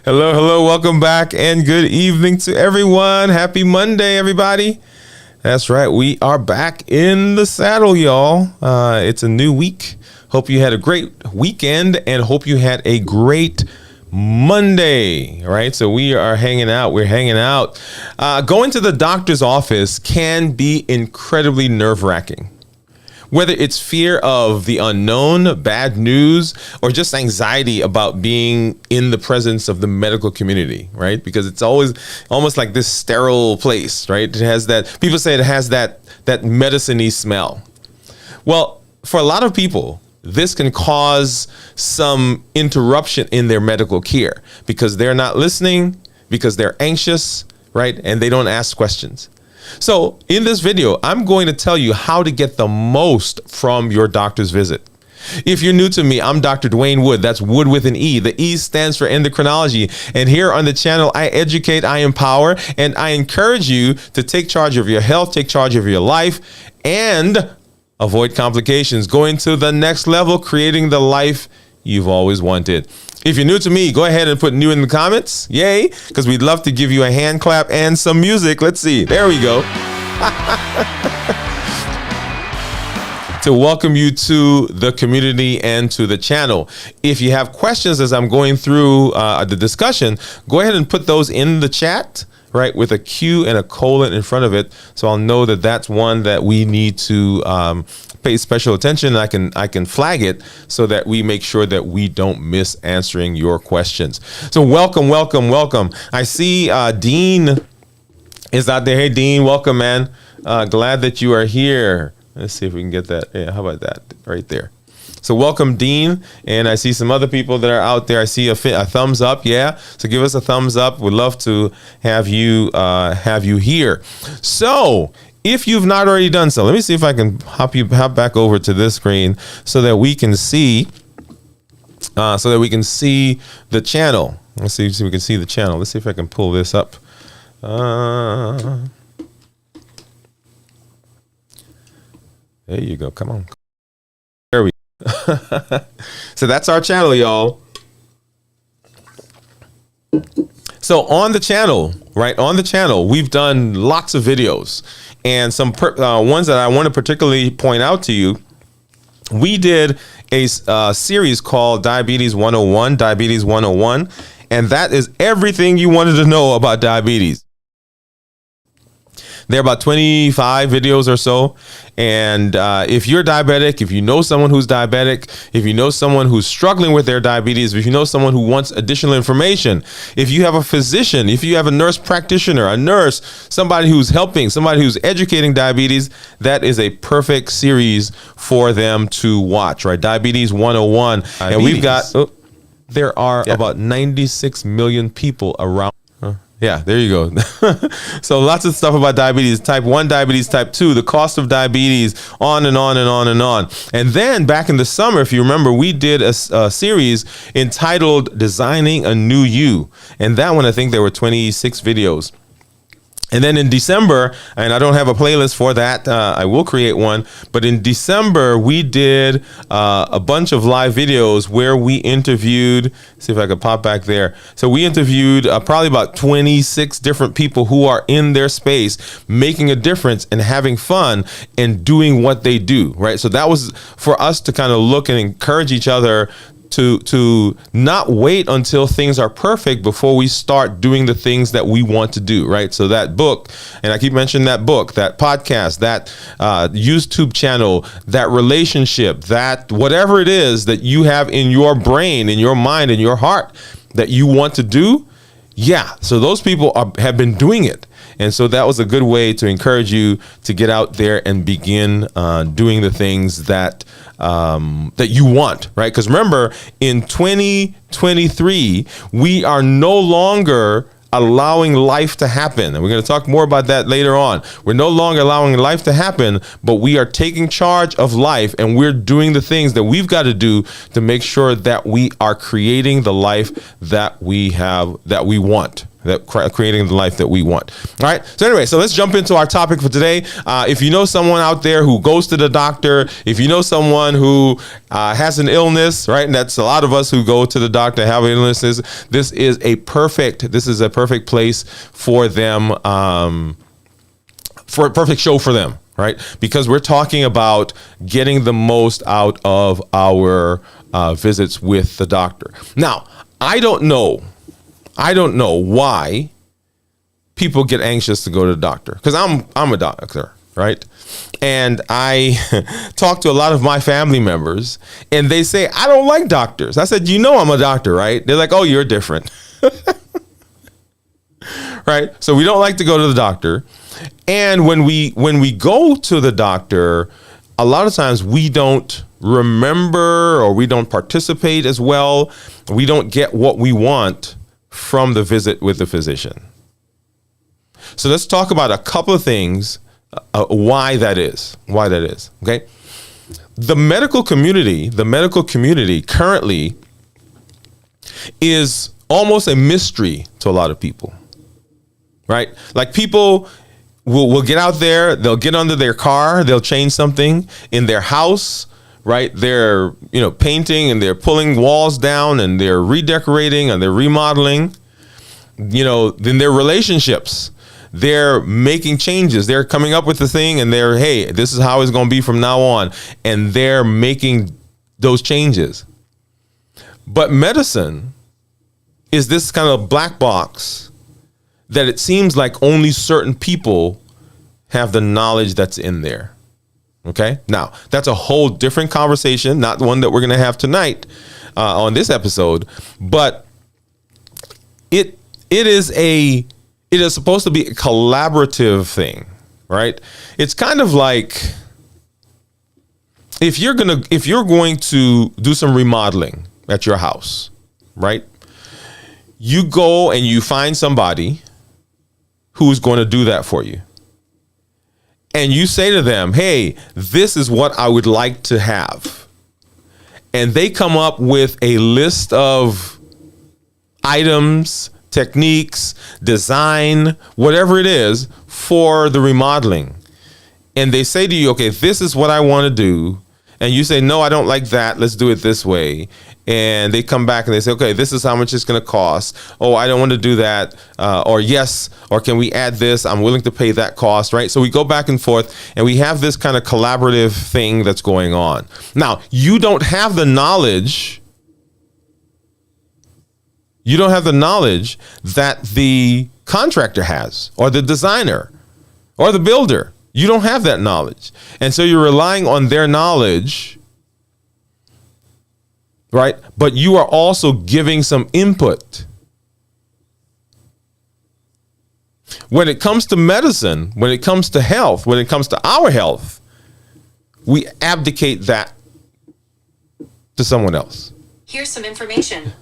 Hello, hello, welcome back, and good evening to everyone. Happy Monday, everybody. That's right, we are back in the saddle, y'all. It's a new week. Hope you had a great weekend, and hope you had a great Monday, right? So we are hanging out. We're hanging out. Going to the doctor's office can be incredibly nerve-wracking. Whether it's fear of the unknown, bad news, or just anxiety about being in the presence of the medical community, right? Because it's always almost like this sterile place, right? It has that, people say it has that medicine-y smell. Well, for a lot of people, this can cause some interruption in their medical care because they're not listening, because they're anxious, right? And they don't ask questions. So in this video, I'm going to tell you how to get the most from your doctor's visit. If you're new to me, I'm Dr. Dwayne Wood. That's Wood with an E. The E stands for endocrinology. And here on the channel, I educate, I empower, and I encourage you to take charge of your health, take charge of your life, and avoid complications, going to the next level, creating the life you've always wanted. If you're new to me, go ahead and put new in the comments. Yay, because we'd love to give you a hand clap and some music. Let's see. There we go. To welcome you to the community and to the channel. If you have questions as I'm going through the discussion, go ahead and put those in the chat, right, with a Q and a colon in front of it, so I'll know that that's one that we need to pay special attention. I can flag it so that we make sure that we don't miss answering your questions. So welcome, welcome, welcome. I see Dean is out there. Hey, Dean, welcome, man. Glad that you are here. Let's see if we can get that. Yeah, how about that right there? So welcome, Dean. And I see some other people that are out there. I see a thumbs up. Yeah. So give us a thumbs up. We'd love to have you here. So if you've not already done so, let me see if I can hop back over to this screen so that we can see the channel. Let's see if we can see the channel. Let's see if I can pull this up. There you go. Come on. There we go. So that's our channel, y'all. So on the channel, right, on the channel, we've done lots of videos, and some ones that I want to particularly point out to you. We did a series called Diabetes 101, Diabetes 101, and that is everything you wanted to know about diabetes. There are about 25 videos or so. And if you're diabetic, if you know someone who's diabetic, if you know someone who's struggling with their diabetes, if you know someone who wants additional information, if you have a physician, if you have a nurse practitioner, a nurse, somebody who's helping, somebody who's educating diabetes, that is a perfect series for them to watch, right? Diabetes 101. And we've got, there are about 96 million people around. Yeah, there you go. So lots of stuff about diabetes, type 1 diabetes, type 2, the cost of diabetes, on and on and on and on. And then back in the summer, if you remember, we did a series entitled Designing a New You. And that one, I think there were 26 videos. And then in December, and I don't have a playlist for that, I will create one, but in December, we did a bunch of live videos where we interviewed, see if I could pop back there. So we interviewed probably about 26 different people who are in their space, making a difference and having fun and doing what they do, right? So that was for us to kind of look and encourage each other to not wait until things are perfect before we start doing the things that we want to do, right? So that book, and I keep mentioning that book, that podcast, that YouTube channel, that relationship, that whatever it is that you have in your brain, in your mind, in your heart that you want to do, yeah. So those people have been doing it. And so that was a good way to encourage you to get out there and begin doing the things that you want, right? Because remember, in 2023, we are no longer allowing life to happen. And we're going to talk more about that later on. We're no longer allowing life to happen, but we are taking charge of life, and we're doing the things that we've got to do to make sure that we are creating the life that we have, that we want. creating the life that we want. All right. So anyway, so let's jump into our topic for today. If you know someone out there who goes to the doctor, if you know someone who has an illness, right, and that's a lot of us who go to the doctor have illnesses, this is a perfect place for them, for a perfect show for them. Right? Because we're talking about getting the most out of our visits with the doctor. Now, I don't know why people get anxious to go to the doctor, because I'm a doctor, right? And I talk to a lot of my family members, and they say, I don't like doctors. I said, I'm a doctor, right? They're like, oh, you're different. Right? So we don't like to go to the doctor. And when we go to the doctor, a lot of times we don't remember, or we don't participate as well. We don't get what we want from the visit with the physician. So let's talk about a couple of things, why that is. Okay. The medical community currently is almost a mystery to a lot of people, right? Like, people will get out there, they'll get under their car, they'll change something in their house, right? They're, painting, and they're pulling walls down, and they're redecorating, and they're remodeling. Then their relationships, they're making changes. They're coming up with the thing, and hey, this is how it's going to be from now on. And they're making those changes. But medicine is this kind of black box that it seems like only certain people have the knowledge that's in there. Okay. Now, that's a whole different conversation, not one that we're going to have tonight on this episode, but it is supposed to be a collaborative thing, right? It's kind of like if you're going to do some remodeling at your house, right? You go and you find somebody who's going to do that for you. And you say to them, hey, this is what I would like to have. And they come up with a list of items, techniques, design, whatever it is for the remodeling. And they say to you, okay, this is what I want to do. And you say, no, I don't like that. Let's do it this way. And they come back and they say, okay, this is how much it's going to cost. Oh, I don't want to do that. Or yes, or can we add this? I'm willing to pay that cost, right? So we go back and forth, and we have this kind of collaborative thing that's going on. Now, you don't have the knowledge. You don't have the knowledge that the contractor has, or the designer, or the builder. You don't have that knowledge. And so you're relying on their knowledge, right? But you are also giving some input. When it comes to medicine, when it comes to health, when it comes to our health, we abdicate that to someone else. Here's some information.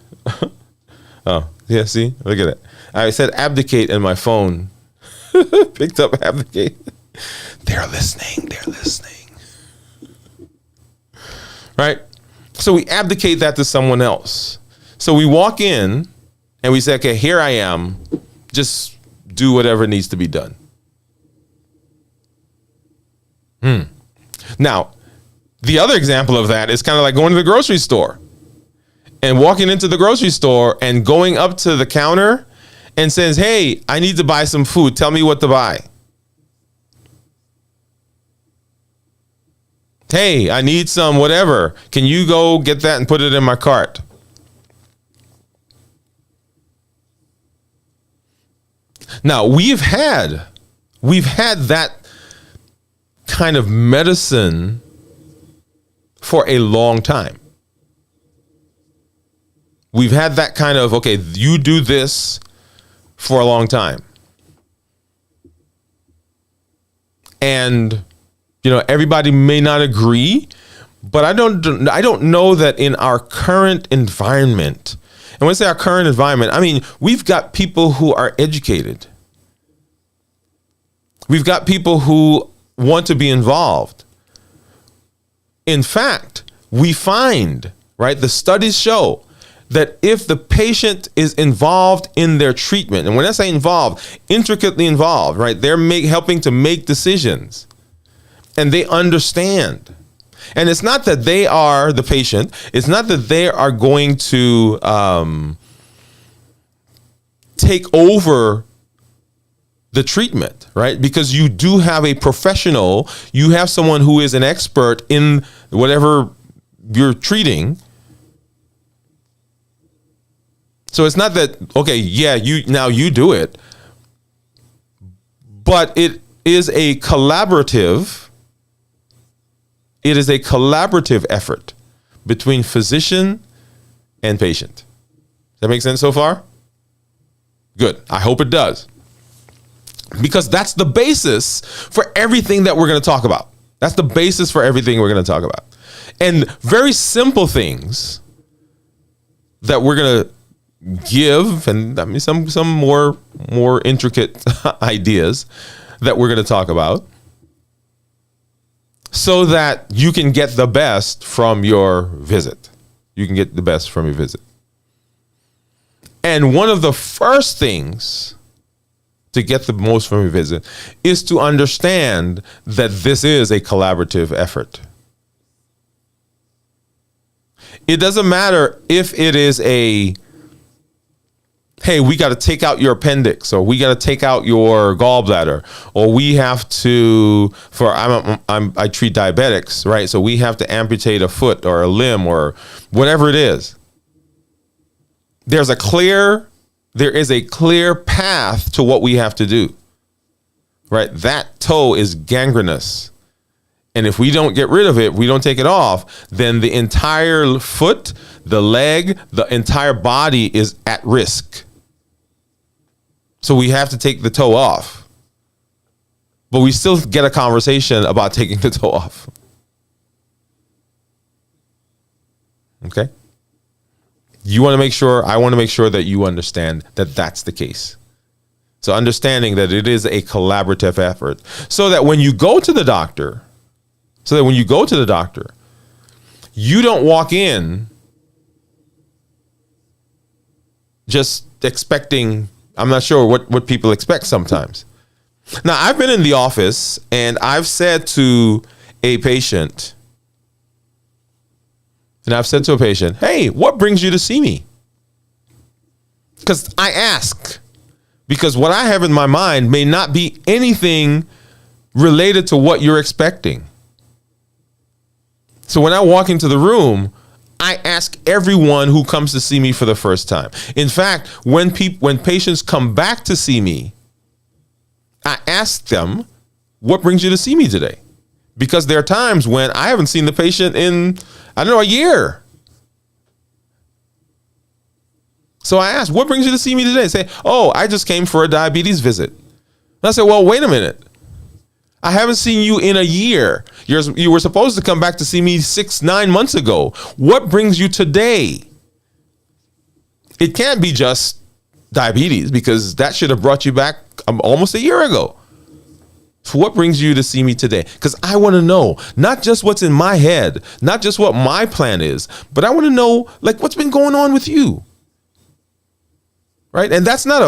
Oh, yeah, see? Look at it. I said abdicate, and my phone picked up abdicate. They're listening. Right? So we abdicate that to someone else. So we walk in and we say, okay, here I am. Just do whatever needs to be done. Now, the other example of that is kind of like going to the grocery store and walking into the grocery store and going up to the counter and says, hey, I need to buy some food. Tell me what to buy. Hey, I need some whatever. Can you go get that and put it in my cart? Now, we've had that kind of medicine for a long time. We've had that kind of, okay, you do this for a long time. And everybody may not agree, but I don't know that in our current environment, and when I say our current environment, I mean, we've got people who are educated. We've got people who want to be involved. In fact, we find, right, the studies show that if the patient is involved in their treatment, and when I say involved, intricately involved, right? They're helping to make decisions, and they understand. And it's not that they are the patient. It's not that they are going to take over the treatment, right? Because you do have a professional, you have someone who is an expert in whatever you're treating. So it's not that, okay, yeah, you do it, but it is a collaborative effort between physician and patient. Does that make sense so far? Good. I hope it does. Because that's the basis for everything that we're going to talk about. That's the basis for everything we're going to talk about. And very simple things that we're going to give, and I mean some more intricate ideas that we're going to talk about, so that you can get the best from your visit. You can get the best from your visit. And one of the first things to get the most from your visit is to understand that this is a collaborative effort. It doesn't matter if it is hey, we got to take out your appendix, or we got to take out your gallbladder, or we have to, I treat diabetics, right? So we have to amputate a foot or a limb or whatever it is. There is a clear path to what we have to do, right? That toe is gangrenous. And if we don't get rid of it, we don't take it off, then the entire foot, the leg, the entire body is at risk. So we have to take the toe off. But we still get a conversation about taking the toe off. Okay? I want to make sure that you understand that that's the case. So understanding that it is a collaborative effort, so that when you go to the doctor, you don't walk in just expecting, I'm not sure what people expect sometimes. Now, I've been in the office and I've said to a patient, hey, what brings you to see me? Because I ask, because what I have in my mind may not be anything related to what you're expecting. So when I walk into the room, I ask everyone who comes to see me for the first time. In fact, when patients come back to see me, I ask them, what brings you to see me today? Because there are times when I haven't seen the patient in, a year. So I ask, what brings you to see me today? Say, oh, I just came for a diabetes visit. And I say, well, wait a minute. I haven't seen you in a year. You were supposed to come back to see me 9 months ago. What brings you today? It can't be just diabetes, because that should have brought you back almost a year ago. So what brings you to see me today? Because I want to know not just what's in my head, not just what my plan is, but I want to know, like, what's been going on with you. Right? And that's not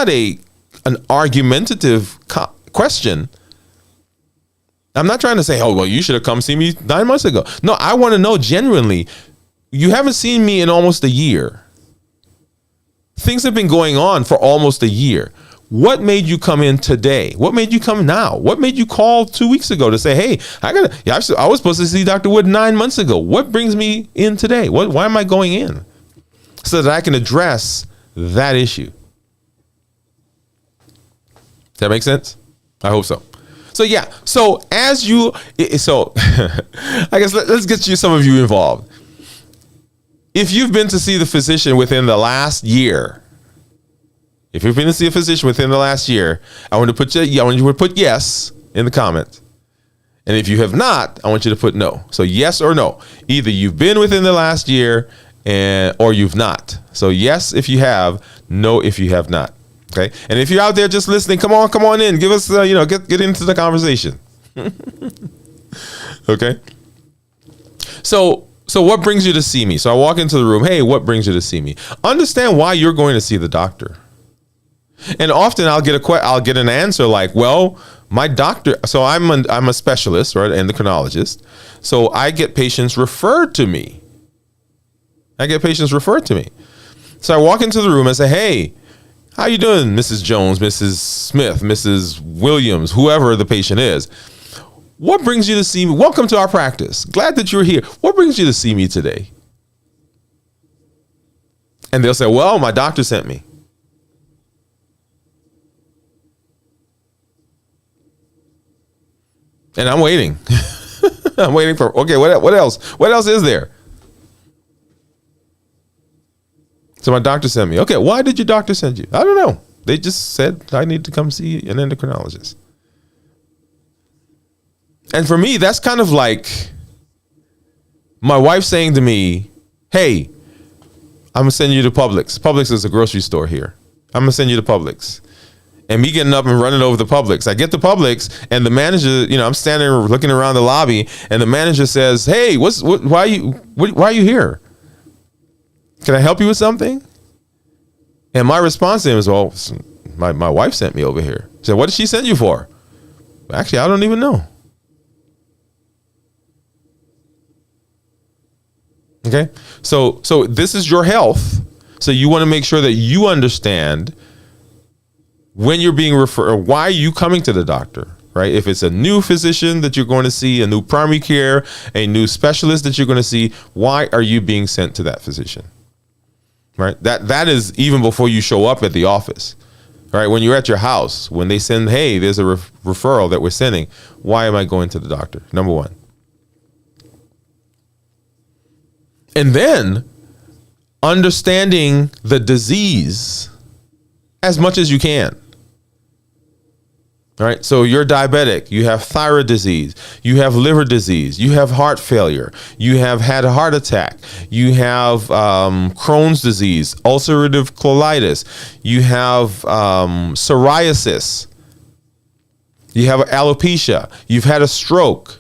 an argumentative question. I'm not trying to say, oh, well, you should have come see me 9 months ago. No, I want to know genuinely, you haven't seen me in almost a year. Things have been going on for almost a year. What made you come in today? What made you come now? What made you call 2 weeks ago to say, hey, I was supposed to see Dr. Wood 9 months ago. What brings me in today? Why am I going in? So that I can address that issue. Does that make sense? I hope so. So yeah, I guess let's get some of you involved. If you've been to see the physician within the last year, I want you to put yes in the comments. And if you have not, I want you to put no. So yes or no. Either you've been within the last year or you've not. So yes if you have, no if you have not. Okay. And if you're out there just listening, come on in. Give us, get into the conversation. Okay. So So what brings you to see me? So I walk into the room. Hey, what brings you to see me? Understand why you're going to see the doctor. And often I'll get an answer like, well, my doctor. So I'm a specialist, right, endocrinologist. So I get patients referred to me. So I walk into the room and say, hey, how you doing, Mrs. Jones, Mrs. Smith, Mrs. Williams, whoever the patient is. What brings you to see me? Welcome to our practice. Glad that you're here. What brings you to see me today? And they'll say, well, my doctor sent me. And I'm waiting. I'm waiting for, okay, what else? What else is there? So my doctor sent me. Okay, why did your doctor send you? I don't know. They just said I need to come see an endocrinologist. And for me, that's kind of like my wife saying to me, hey, I'm going to send you to Publix. Publix is a grocery store here. I'm going to send you to Publix. And me getting up and running over the Publix. I get to Publix and the manager, I'm standing looking around the lobby and the manager says, hey, why are you here? Can I help you with something? And my response to him is, well, my wife sent me over here. He said, what did she send you for? Actually, I don't even know. Okay. So this is your health. So you want to make sure that you understand when you're being referred, or why are you coming to the doctor, right? If it's a new physician that you're going to see, a new primary care, a new specialist that you're going to see, why are you being sent to that physician? Right? That is even before you show up at the office, right? When you're at your house, when they send, hey, there's a referral that we're sending. Why am I going to the doctor? Number one. And then understanding the disease as much as you can. All right. So you're diabetic. You have thyroid disease. You have liver disease. You have heart failure. You have had a heart attack. You have Crohn's disease, ulcerative colitis. You have psoriasis. You have alopecia. You've had a stroke.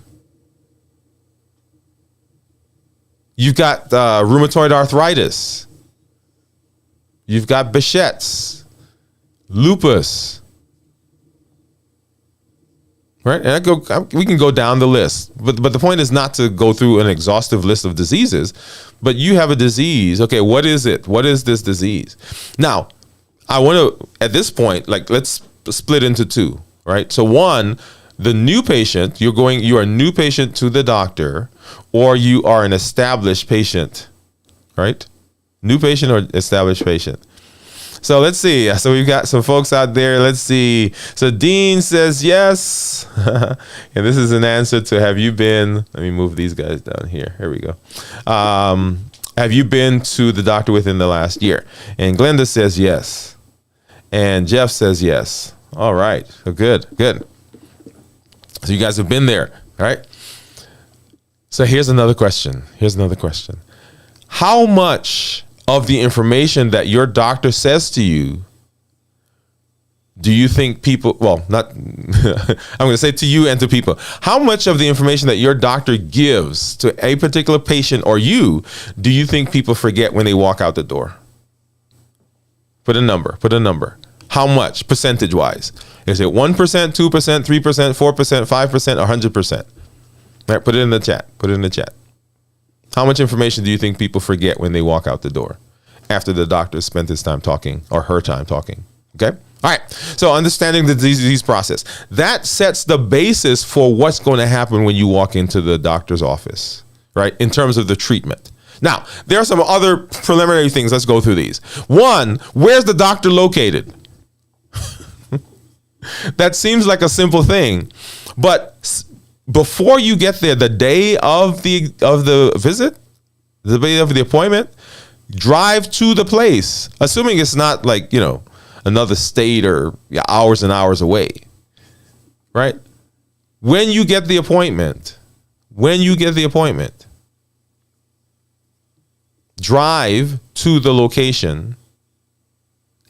You've got rheumatoid arthritis. You've got Behçet's, lupus. Right, and we can go down the list, but the point is not to go through an exhaustive list of diseases, but you have a disease. Okay, what is it? What is this disease? Now, I want to, at this point, like, let's split into two, right? So one, the new patient, you are a new patient to the doctor, or you are an established patient, right? New patient or established patient. So let's see. So we've got some folks out there. Let's see. So Dean says yes. And this is an answer to, have you been, let me move these guys down here. Here we go. Have you been to the doctor within the last year? And Glenda says yes. And Jeff says yes. All right. So good. So you guys have been there. All right. So here's another question. How much of the information that your doctor says to you do you think people, well, not, I'm going to say to you and to people, how much of the information that your doctor gives to a particular patient or you, do you think people forget when they walk out the door? Put a number. How much, percentage wise? Is it 1%, 2%, 3%, 4%, 5%, or 100%? All right, put it in the chat. How much information do you think people forget when they walk out the door after the doctor spent his time talking or her time talking? Okay. All right. So understanding the disease process, that sets the basis for what's going to happen when you walk into the doctor's office, right? In terms of the treatment. Now, there are some other preliminary things. Let's go through these. One, where's the doctor located? That seems like a simple thing, but before you get there, the day of the visit, the day of the appointment, drive to the place, assuming it's not like, another state or hours and hours away, right? When you get the appointment, drive to the location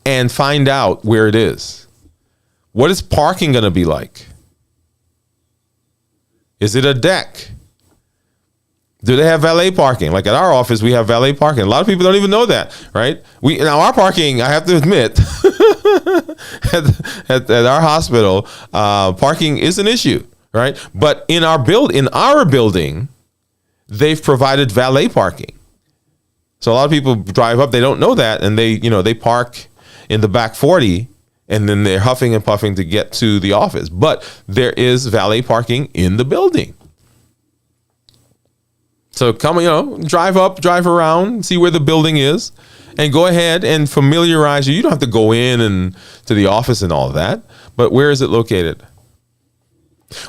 and find out where it is. What is parking going to be like? Is it a deck? Do they have valet parking? Like at our office, we have valet parking. A lot of people don't even know that, right? Now our parking, I have to admit, at our hospital, parking is an issue, right? But in our building, they've provided valet parking. So a lot of people drive up, they don't know that, and they park in the back 40, and then they're huffing and puffing to get to the office. But there is valet parking in the building. So come, drive up, drive around, see where the building is, and go ahead and familiarize you. You don't have to go in and to the office and all of that, but where is it located?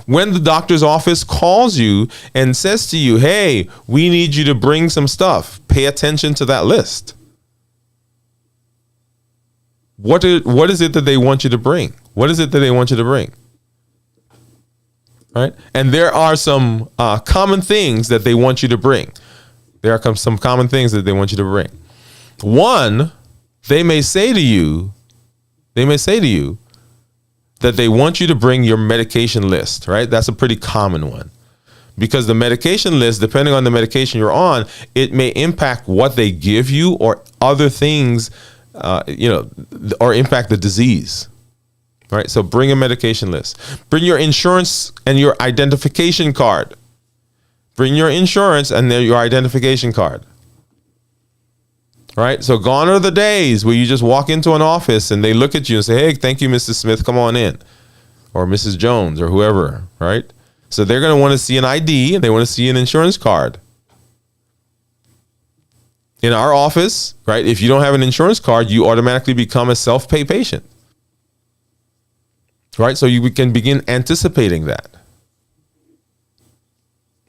When the doctor's office calls you and says to you, hey, we need you to bring some stuff, pay attention to that list. What is it that they want you to bring? What is it that they want you to bring? Right? And there are some common things that they want you to bring. There are some common things that they want you to bring. One, they may say to you that they want you to bring your medication list, right? That's a pretty common one. Because the medication list, depending on the medication you're on, it may impact what they give you or other things, or impact the disease. Right, so bring a medication list. Bring your insurance and your identification card. Bring your insurance and your identification card. Right, so gone are the days where you just walk into an office and they look at you and say, hey, thank you, Mrs. Smith, come on in. Or Mrs. Jones or whoever, right? So they're going to want to see an ID and they want to see an insurance card. In our office, right, if you don't have an insurance card, you automatically become a self-pay patient. Right, so we can begin anticipating that.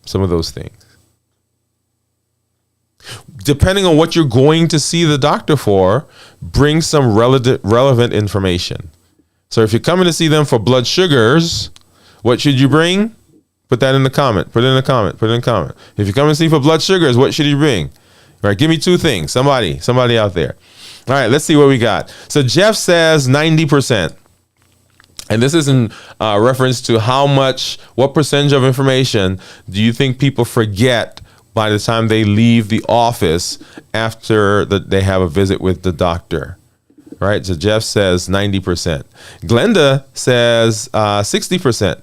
Some of those things. Depending on what you're going to see the doctor for, bring some relevant information. So if you're coming to see them for blood sugars, what should you bring? Put that in the comment. Put it in the comment. Put it in the comment. If you're coming to see for blood sugars, what should you bring? All right, give me two things. Somebody out there. All right, let's see what we got. So Jeff says 90%. And this is in reference to what percentage of information do you think people forget by the time they leave the office after they have a visit with the doctor? Right? So Jeff says 90%. Glenda says 60%.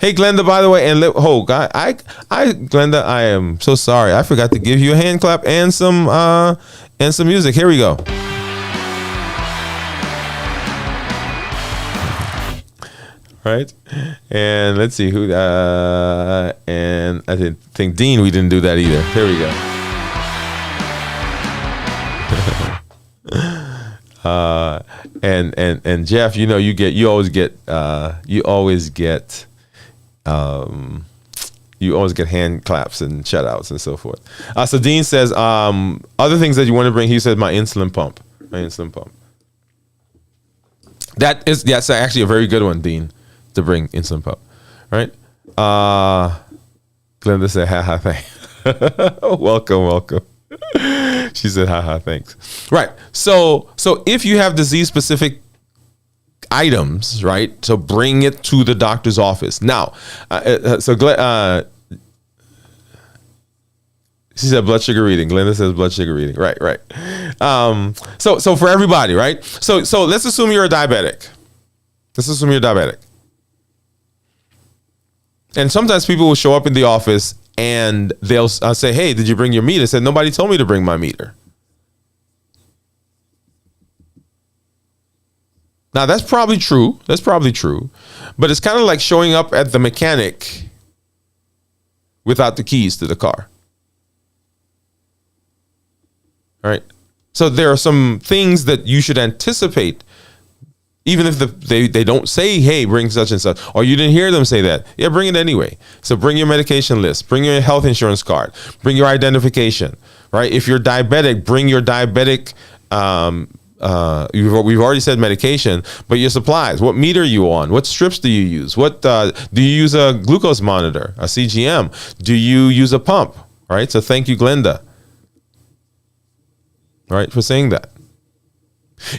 Hey, Glenda, by the way, and Glenda, I am so sorry. I forgot to give you a hand clap and some music. Here we go. Right, and let's see who. And I think Dean. We didn't do that either. Here we go. And Jeff, you always get hand claps and shout outs and so forth. So Dean says other things that you want to bring. He said my insulin pump. That's actually a very good one, Dean. To bring insulin pump, right? Glenda said, haha, thanks. Welcome. She said, haha, thanks. Right. So if you have disease-specific items, right? So bring it to the doctor's office. Now, she said blood sugar reading. Glenda says blood sugar reading. Right. So for everybody, right? So let's assume you're a diabetic. And sometimes people will show up in the office and they'll say, hey, did you bring your meter? I said, nobody told me to bring my meter. Now, that's probably true. But it's kind of like showing up at the mechanic without the keys to the car. All right. So there are some things that you should anticipate. Even if they don't say, hey, bring such and such, or you didn't hear them say that, yeah, bring it anyway. So bring your medication list, bring your health insurance card, bring your identification, right? If you're diabetic, bring your diabetic, we've already said medication, but your supplies. What meter are you on? What strips do you use? What do you use a glucose monitor, a CGM? Do you use a pump, right? So thank you, Glenda, right, for saying that.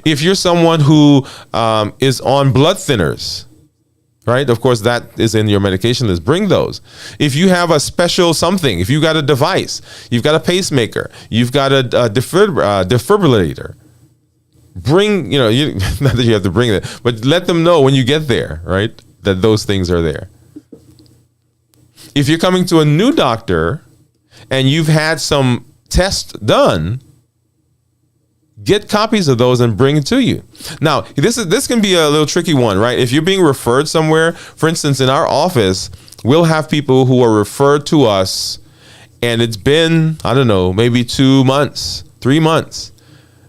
If you're someone who is on blood thinners, right? Of course, that is in your medication list. Bring those. If you have a special something, if you got a device, you've got a pacemaker, you've got a defibrillator, bring, not that you have to bring it, but let them know when you get there, right, that those things are there. If you're coming to a new doctor and you've had some tests done, get copies of those and bring it to you. Now, this can be a little tricky one, right? If you're being referred somewhere, for instance, in our office, we'll have people who are referred to us, and it's been, I don't know, maybe 2 months, 3 months,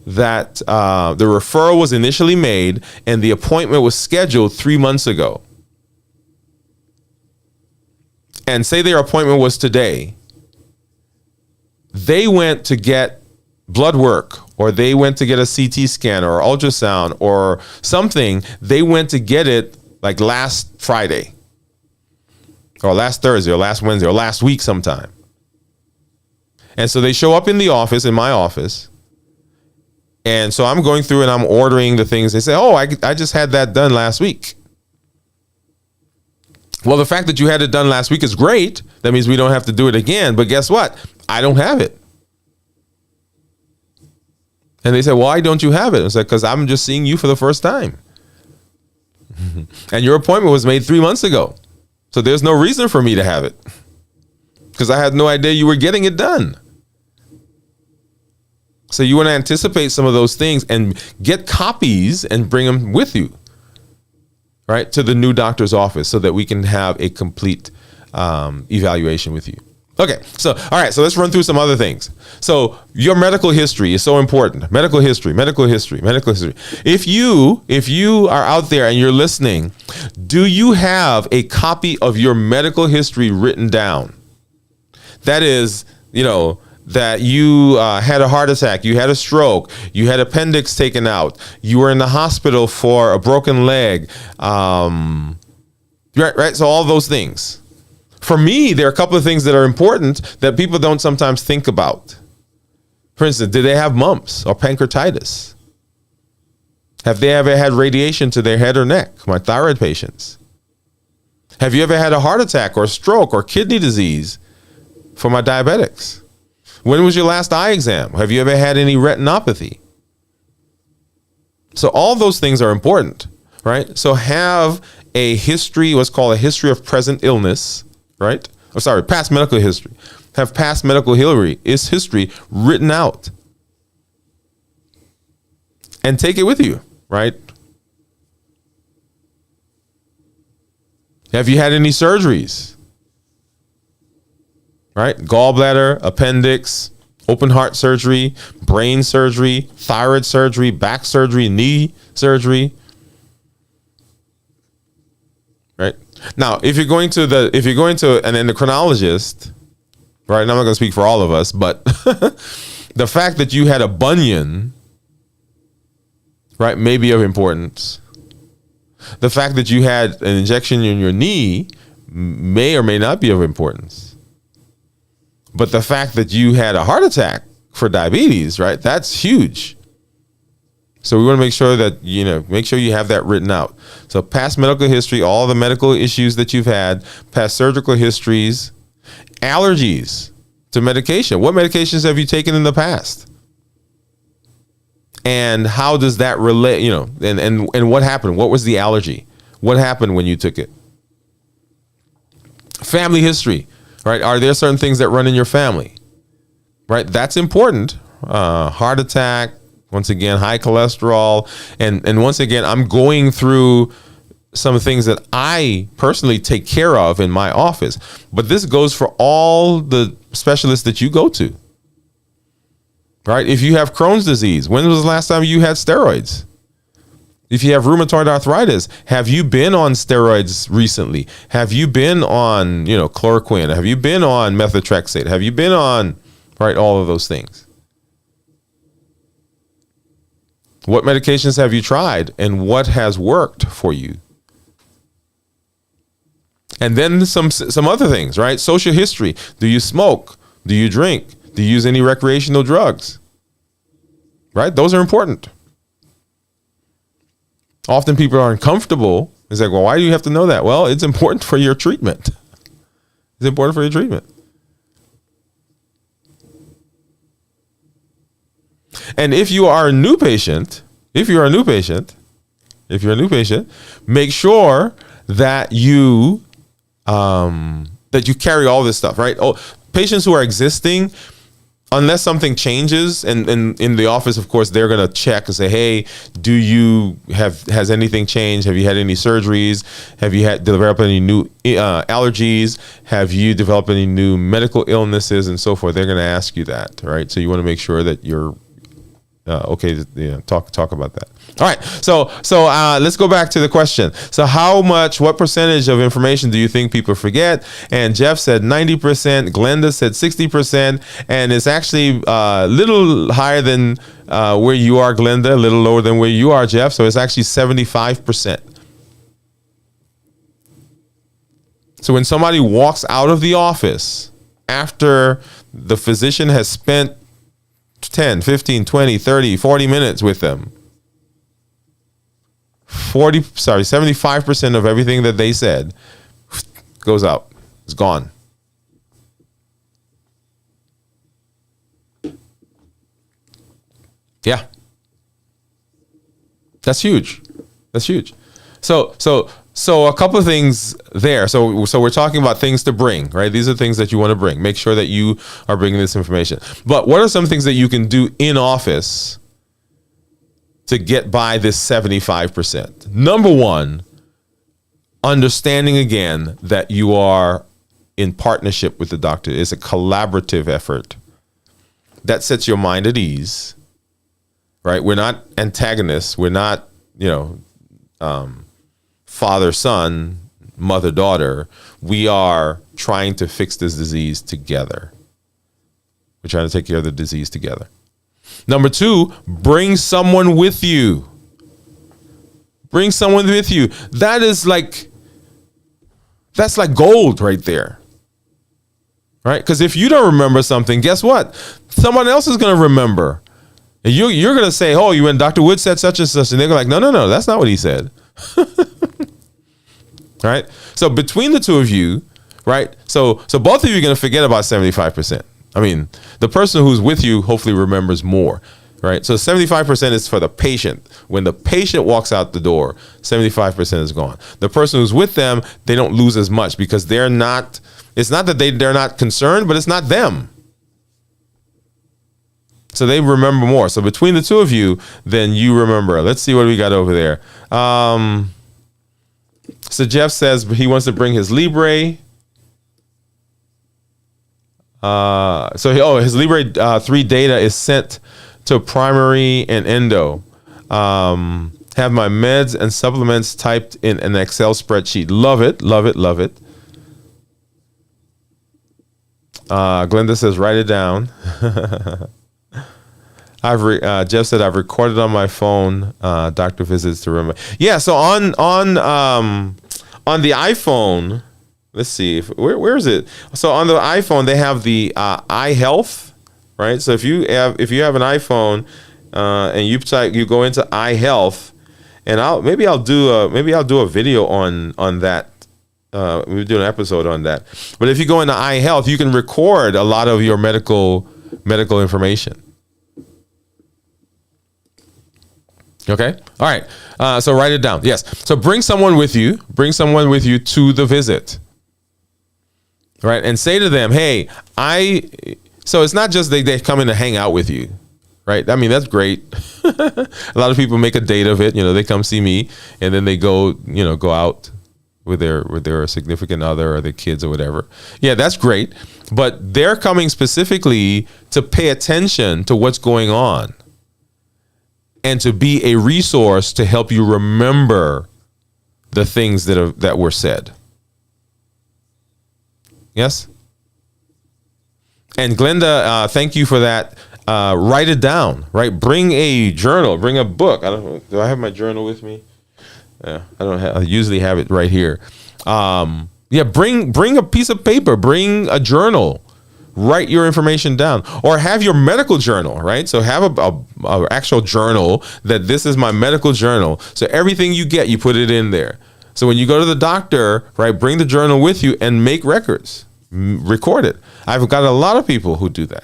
that the referral was initially made and the appointment was scheduled 3 months ago. And say their appointment was today. They went to get blood work, or they went to get a CT scan or ultrasound or something. They went to get it like last Friday or last Thursday or last Wednesday or last week sometime. And so they show up in the office, in my office. And so I'm going through and I'm ordering the things. They say, oh, I just had that done last week. Well, the fact that you had it done last week is great. That means we don't have to do it again. But guess what? I don't have it. And they said, why don't you have it? I said, because I'm just seeing you for the first time. And your appointment was made 3 months ago. So there's no reason for me to have it. Because I had no idea you were getting it done. So you want to anticipate some of those things and get copies and bring them with you, right, to the new doctor's office so that we can have a complete evaluation with you. Okay, so all right, so let's run through some other things. So your medical history is so important. Medical history. If you are out there and you're listening, do you have a copy of your medical history written down? That is, that you had a heart attack, you had a stroke, you had appendix taken out, you were in the hospital for a broken leg, right? So all those things. For me, there are a couple of things that are important that people don't sometimes think about. For instance, did they have mumps or pancreatitis? Have they ever had radiation to their head or neck? My thyroid patients. Have you ever had a heart attack or stroke or kidney disease? For my diabetics. When was your last eye exam? Have you ever had any retinopathy? So all those things are important, right? So have a history, what's called a history of present illness, right? Past medical history. Have past medical history written out. And take it with you, right? Have you had any surgeries? Right? Gallbladder, appendix, open heart surgery, brain surgery, thyroid surgery, back surgery, knee surgery. Right? Now, if you're going to an endocrinologist, right? And I'm not going to speak for all of us, but the fact that you had a bunion, right, may be of importance. The fact that you had an injection in your knee may or may not be of importance. But the fact that you had a heart attack for diabetes, right, that's huge. So we want to make sure that, make sure you have that written out. So past medical history, all the medical issues that you've had, past surgical histories, allergies to medication. What medications have you taken in the past? And how does that relate, and what happened? What was the allergy? What happened when you took it? Family history, right? Are there certain things that run in your family? Right? That's important. Heart attack, once again, high cholesterol. And once again, I'm going through some things that I personally take care of in my office. But this goes for all the specialists that you go to. Right? If you have Crohn's disease, when was the last time you had steroids? If you have rheumatoid arthritis, have you been on steroids recently? Have you been on, chloroquine? Have you been on methotrexate? Have you been on, right, all of those things? What medications have you tried and what has worked for you? And then some other things, right? Social history. Do you smoke? Do you drink? Do you use any recreational drugs? Right? Those are important. Often people are uncomfortable, It's like, well, why do you have to know that? Well, it's important for your treatment. It's important for your treatment. And if you are a new patient, make sure that you carry all this stuff, right? Oh, patients who are existing, unless something changes, and in the office, of course, they're going to check and say, hey, has anything changed? Have you had any surgeries? Have you developed any new allergies? Have you developed any new medical illnesses and so forth? They're going to ask you that, right? So you want to make sure that you're okay to talk about that. All right, so let's go back to the question. So what percentage of information do you think people forget? And Jeff said 90%, Glenda said 60%, and it's actually a little higher than where you are, Glenda, a little lower than where you are, Jeff, so it's actually 75%. So when somebody walks out of the office after the physician has spent 10, 15, 20, 30, 40 minutes with them, 75% of everything that they said goes out. It's gone. Yeah. That's huge. So a couple of things there. So we're talking about things to bring, right? These are things that you want to bring. Make sure that you are bringing this information. But what are some things that you can do in office to get by this 75%? Number one, understanding again that you are in partnership with the doctor. It's a collaborative effort. That sets your mind at ease, right? We're not antagonists. We're not, father, son, mother, daughter. We are trying to fix this disease together. We're trying to take care of the disease together. Number two, bring someone with you. That's like gold right there. Right? Because if you don't remember something, guess what? Someone else is going to remember. And you're going to say, oh, when Dr. Wood said such and such, and they're like, no, that's not what he said. Right? So between the two of you, right? So both of you are going to forget about 75%. I mean, the person who's with you hopefully remembers more, right? So 75% is for the patient. When the patient walks out the door, 75% is gone. The person who's with them, they don't lose as much because they're not, it's not that they're not concerned, but it's not them. So they remember more. So between the two of you, then you remember. Let's see what we got over there. So Jeff says he wants to bring his Libre. His Libre 3 data is sent to primary and endo. Have my meds and supplements typed in an Excel spreadsheet. Love it. Glenda says, write it down. Jeff said I've recorded on my phone doctor visits to remember. Yeah, so on the iPhone, let's see where is it? So on the iPhone they have the iHealth, right? So if you have an iPhone and you go into iHealth, and I'll do a video on that. We'll do an episode on that. But if you go into iHealth, you can record a lot of your medical information. Okay. All right. So write it down. Yes. So bring someone with you to the visit. Right. And say to them, hey, so it's not just they come in to hang out with you. Right. I mean, that's great. A lot of people make a date of it. They come see me and then they go out with their significant other or their kids or whatever. Yeah, that's great. But they're coming specifically to pay attention to what's going on and to be a resource to help you remember the things that were said. Yes? And Glenda, thank you for that. Write it down, right? Bring a journal, bring a book. Do I have my journal with me? Yeah, I usually have it right here. Bring a piece of paper, bring a journal, write your information down, or have your medical journal, right? So have a actual journal that this is my medical journal. So everything you get, you put it in there. So when you go to the doctor, right, bring the journal with you and make records, record it. I've got a lot of people who do that.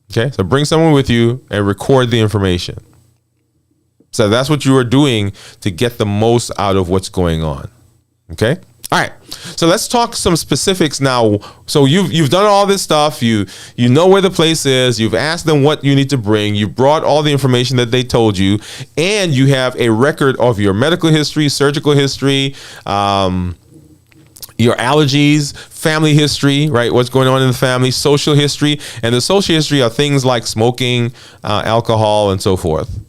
Okay, so bring someone with you and record the information. So that's what you are doing to get the most out of what's going on. Okay. All right. So let's talk some specifics now. So you've done all this stuff. You know where the place is. You've asked them what you need to bring. You brought all the information that they told you, and you have a record of your medical history, surgical history, your allergies, family history, right? What's going on in the family, social history, and the social history are things like smoking, alcohol, and so forth.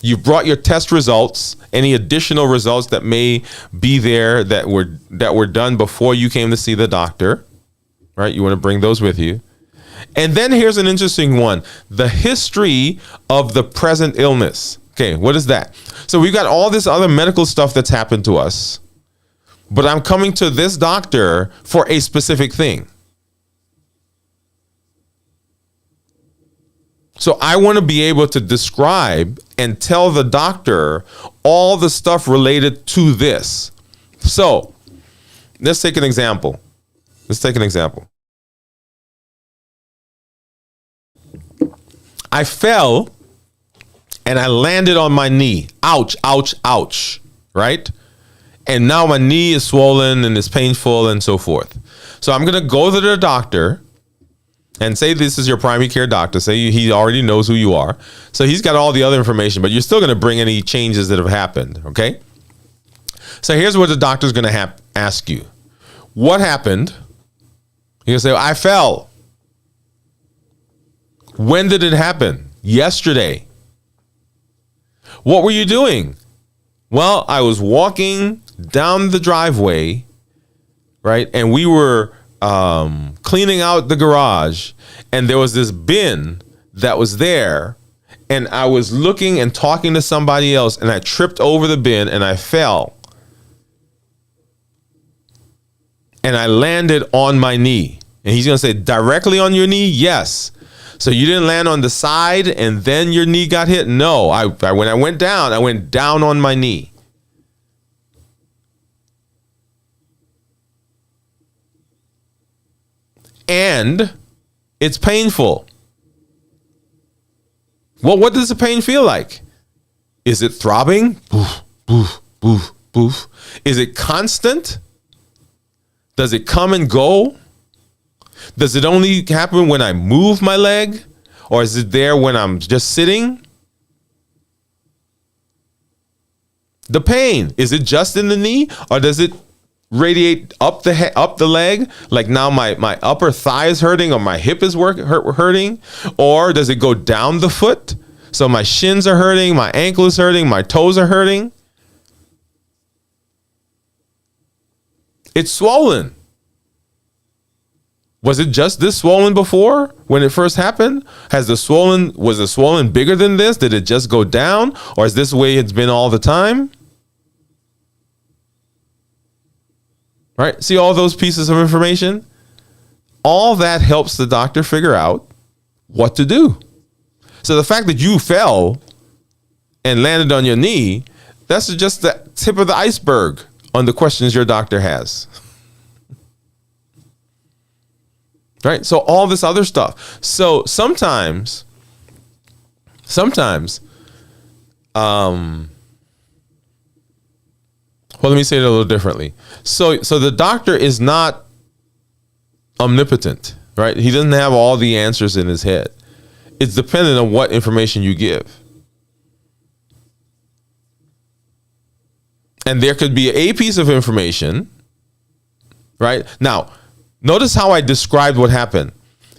You brought your test results, any additional results that may be there that were done before you came to see the doctor, right? You want to bring those with you. And then here's an interesting one, the history of the present illness. Okay, what is that? So we've got all this other medical stuff that's happened to us, but I'm coming to this doctor for a specific thing. So I want to be able to describe and tell the doctor all the stuff related to this. So let's take an example. I fell and I landed on my knee. Ouch, ouch, ouch, right? And now my knee is swollen and it's painful and so forth. So I'm going to go to the doctor and say this is your primary care doctor. Say he already knows who you are. So he's got all the other information, but you're still going to bring any changes that have happened, okay? So here's what the doctor's going to ask you. What happened? You're going to say, I fell. When did it happen? Yesterday. What were you doing? Well, I was walking down the driveway, right? And we were cleaning out the garage, and there was this bin that was there, and I was looking and talking to somebody else, and I tripped over the bin and I fell. And I landed on my knee. And he's going to say, directly on your knee? Yes. So you didn't land on the side and then your knee got hit? No. When I went down on my knee. And it's painful. Well, what does the pain feel like? Is it throbbing? Boof, boof, boof, boof. Is it constant? Does it come and go? Does it only happen when I move my leg? Or is it there when I'm just sitting? The pain, is it just in the knee, or does it radiate up the leg? Like now my upper thigh is hurting, or my hip is hurting? Or does it go down the foot? So my shins are hurting, my ankle is hurting, my toes are hurting. It's swollen. Was it just this swollen before when it first happened? Was the swollen bigger than this? Did it just go down? Or is this the way it's been all the time? Right? See all those pieces of information? All that helps the doctor figure out what to do. So the fact that you fell and landed on your knee, that's just the tip of the iceberg on the questions your doctor has. Right? So all this other stuff. So sometimes, well, let me say it a little differently. So the doctor is not omnipotent, right? He doesn't have all the answers in his head. It's dependent on what information you give. And there could be a piece of information, right? Now, notice how I described what happened.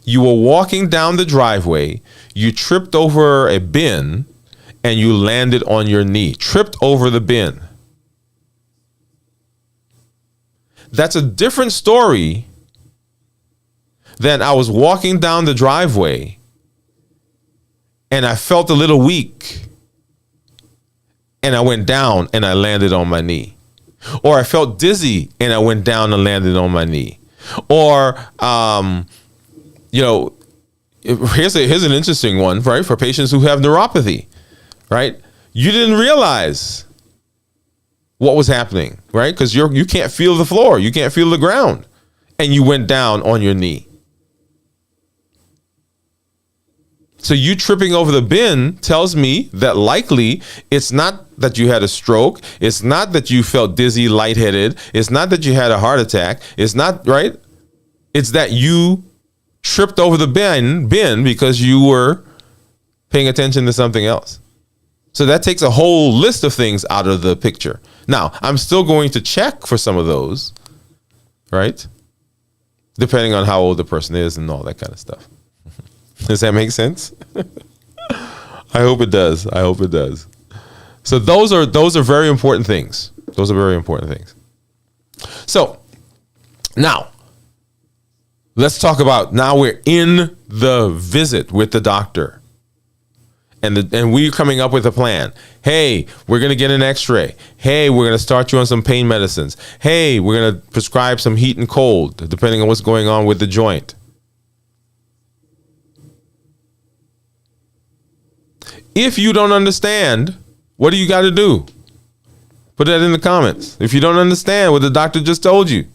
You were walking down the driveway, you tripped over a bin, and you landed on your knee. Tripped over the bin. That's a different story than I was walking down the driveway and I felt a little weak and I went down and I landed on my knee. Or I felt dizzy and I went down and landed on my knee. Or, here's an interesting one, right? For patients who have neuropathy, right? You didn't realize what was happening, right? Because you can't feel the floor, you can't feel the ground, and you went down on your knee. So you tripping over the bin tells me that likely it's not that you had a stroke. It's not that you felt dizzy, lightheaded. It's not that you had a heart attack. It's not, right? It's that you tripped over the bin because you were paying attention to something else. So that takes a whole list of things out of the picture. Now, I'm still going to check for some of those, right? Depending on how old the person is and all that kind of stuff. Does that make sense? I hope it does. I hope it does. So those are very important things. Those are very important things. So now let's talk about, now we're in the visit with the doctor. And we're coming up with a plan. Hey, we're going to get an x-ray. Hey, we're going to start you on some pain medicines. Hey, we're going to prescribe some heat and cold, depending on what's going on with the joint. If you don't understand, what do you got to do? Put that in the comments. If you don't understand what the doctor just told you,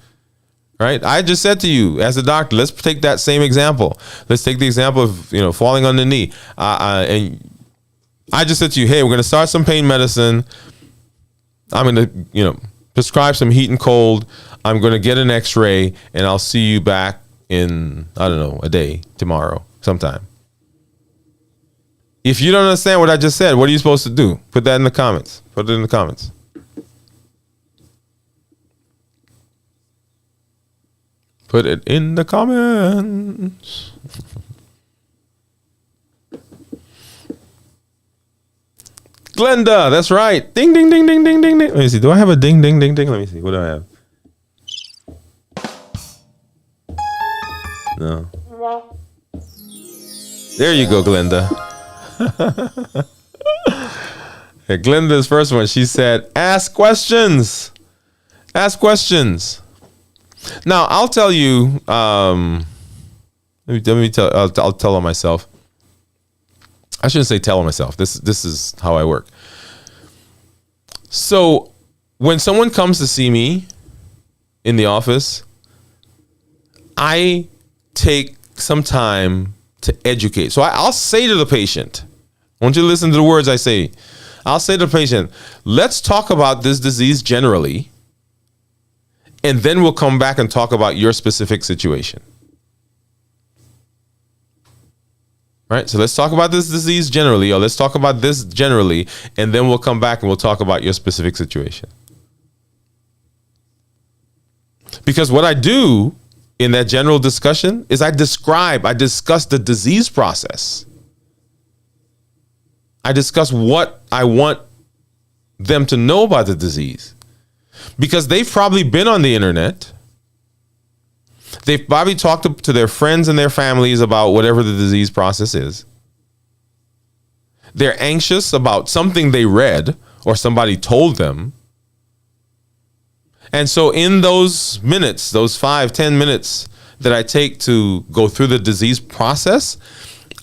right? I just said to you as a doctor, let's take that same example. Let's take the example of, falling on the knee. And I just said to you, hey, we're going to start some pain medicine. I'm going to, prescribe some heat and cold. I'm going to get an x-ray and I'll see you back in, I don't know, a day, tomorrow, sometime. If you don't understand what I just said, what are you supposed to do? Put that in the comments. Put it in the comments. Put it in the comments. Glenda, that's right. Ding, ding, ding, ding, ding, ding, ding. Let me see. Do I have a ding, ding, ding, ding? Let me see. What do I have? No. There you go, Glenda. Glenda's first one, she said, ask questions. Ask questions. Now, I'll tell you, let me tell, I'll tell on myself. I shouldn't say tell on myself. This is how I work. So when someone comes to see me in the office, I take some time to educate. So I'll say to the patient, I want you to listen to the words I say. I'll say to the patient, let's talk about this disease generally, and then we'll come back and talk about your specific situation. Right? So let's talk about this disease generally, or let's talk about this generally, and then we'll come back and we'll talk about your specific situation. Because what I do in that general discussion is I discuss the disease process. I discuss what I want them to know about the disease. Because they've probably been on the internet. They've probably talked to their friends and their families about whatever the disease process is. They're anxious about something they read or somebody told them. And so in those minutes, those 5-10 minutes that I take to go through the disease process,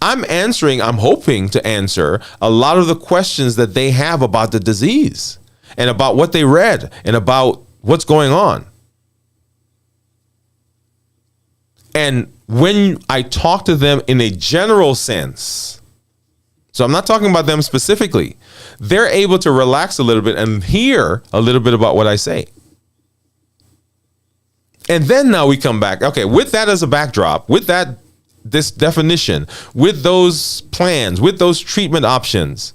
I'm hoping to answer a lot of the questions that they have about the disease and about what they read and about what's going on. And when I talk to them in a general sense, so I'm not talking about them specifically, they're able to relax a little bit and hear a little bit about what I say. And then now we come back. Okay, with that as a backdrop, with this definition, with those plans, with those treatment options,